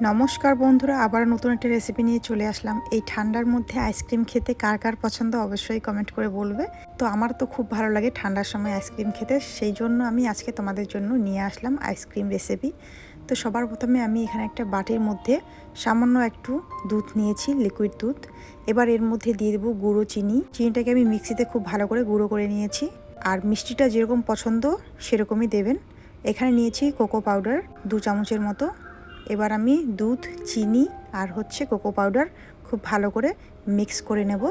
নমস্কার বন্ধুরা, আবার নতুন একটা রেসিপি নিয়ে চলে আসলাম। এই ঠান্ডার মধ্যে আইসক্রিম খেতে কার কার পছন্দ অবশ্যই কমেন্ট করে বলবে। তো আমার তো খুব ভালো লাগে ঠান্ডার সময় আইসক্রিম খেতে, সেই জন্য আমি আজকে তোমাদের জন্য নিয়ে আসলাম আইসক্রিম রেসিপি। তো সবার প্রথমে আমি এখানে একটা বাটির মধ্যে সামান্য একটু দুধ নিয়েছি, লিকুইড দুধ। এবার এর মধ্যে দিয়ে দেবো গুঁড়ো চিনি। চিনিটাকে আমি মিক্সিতে খুব ভালো করে গুঁড়ো করে নিয়েছি। আর মিষ্টিটা যেরকম পছন্দ সেরকমই দেবেন। এখানে নিয়েছি কোকো পাউডার 2 চামচের মতো। এবার আমি দুধ, চিনি আর কোকো পাউডার খুব ভালো করে মিক্স করে নেব।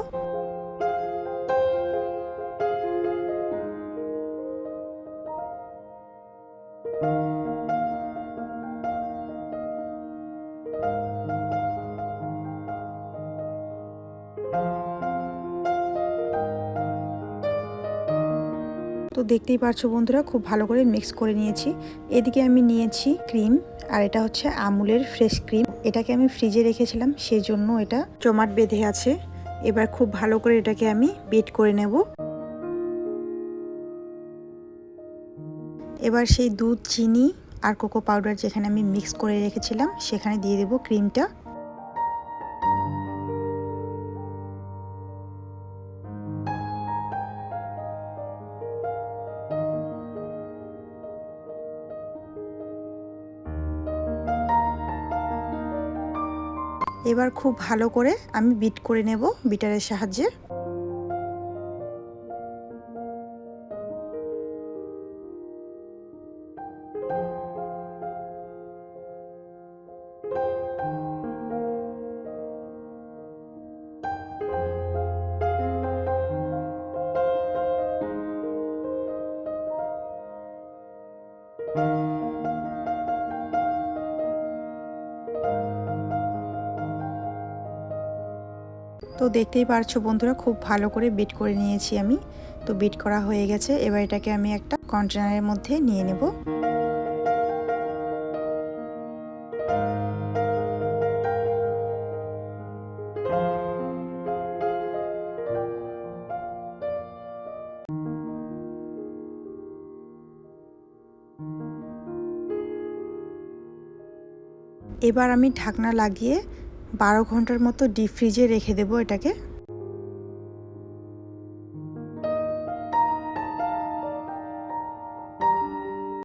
তো দেখতেই পারছো বন্ধুরা, খুব ভালো করে মিক্স করে নিয়েছি। এদিকে আমি নিয়েছি ক্রিম, আর এটা হচ্ছে আমুলের ফ্রেশ ক্রিম। এটাকে আমি ফ্রিজে রেখেছিলাম, সেজন্য এটা জমাট বেঁধে আছে। এবার খুব ভালো করে এটাকে আমি বিট করে নেব। এবার সেই দুধ, চিনি আর কোকো পাউডার যেখানে আমি মিক্স করে রেখেছিলাম সেখানে দিয়ে দেব ক্রিমটা। এবার খুব ভালো করে আমি বিট করে নেব বিটারের সাহায্যে। তো দেখতেই পারছো বন্ধুরা, খুব ভালো করে বিট করে নিয়েছি আমি। তো বিট করা হয়ে গেছে। এবার এটাকে আমি একটা কন্টেনারের মধ্যে নিয়ে নেব। এবার আমি ঢাকনা লাগিয়ে 12 ঘন্টার মতো ডিপ ফ্রিজে রেখে দেব এটাকে।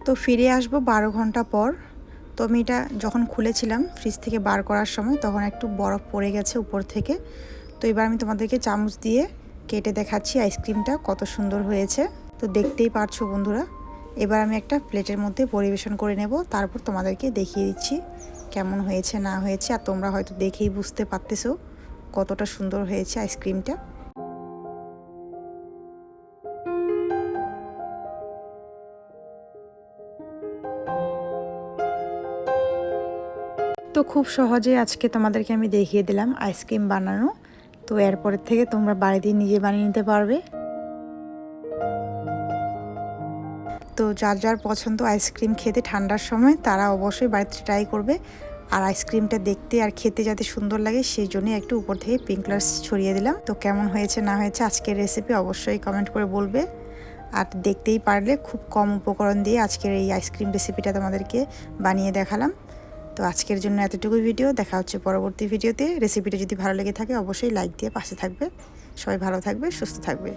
তো ফিরে আসবো 12 ঘন্টা পর। তো আমি এটা যখন খুলেছিলাম ফ্রিজ থেকে বার করার সময়, তখন একটু বরফ পড়ে গেছে উপর থেকে। তো এবার আমি তোমাদেরকে চামচ দিয়ে কেটে দেখাচ্ছি আইসক্রিমটা কত সুন্দর হয়েছে। তো দেখতেই পারছো বন্ধুরা। এবার আমি একটা প্লেটের মধ্যে পরিবেশন করে নেব, তারপর তোমাদেরকে দেখিয়ে দিচ্ছি কেমন হয়েছে না হয়েছে। আর তোমরা হয়তো দেখেই বুঝতে পারতেছো কতটা সুন্দর হয়েছে আইসক্রিমটা। তো খুব সহজে আজকে তোমাদেরকে আমি দেখিয়ে দিলাম আইসক্রিম বানানো। তো এরপরের থেকে তোমরা বাড়িতে নিজে বানিয়ে নিতে পারবে। তো যার যার পছন্দ আইসক্রিম খেতে ঠান্ডার সময়, তারা অবশ্যই বাড়িতে ট্রাই করবে। আর আইসক্রিমটা দেখতে আর খেতে যাতে সুন্দর লাগে, সেই জন্য একটু উপর থেকে পিঙ্ক কালার ছড়িয়ে দিলাম। তো কেমন হয়েছে না হয়েছে আজকের রেসিপি অবশ্যই কমেন্ট করে বলবে। আর দেখতেই পারলে খুব কম উপকরণ দিয়ে আজকের এই আইসক্রিম রেসিপিটা তোমাদেরকে বানিয়ে দেখালাম। তো আজকের জন্য এতটুকুই ভিডিও। দেখা হচ্ছে পরবর্তী ভিডিওতে। রেসিপিটা যদি ভালো লেগে থাকে অবশ্যই লাইক দিয়ে পাশে থাকবে। সবাই ভালো থাকবে, সুস্থ থাকবে।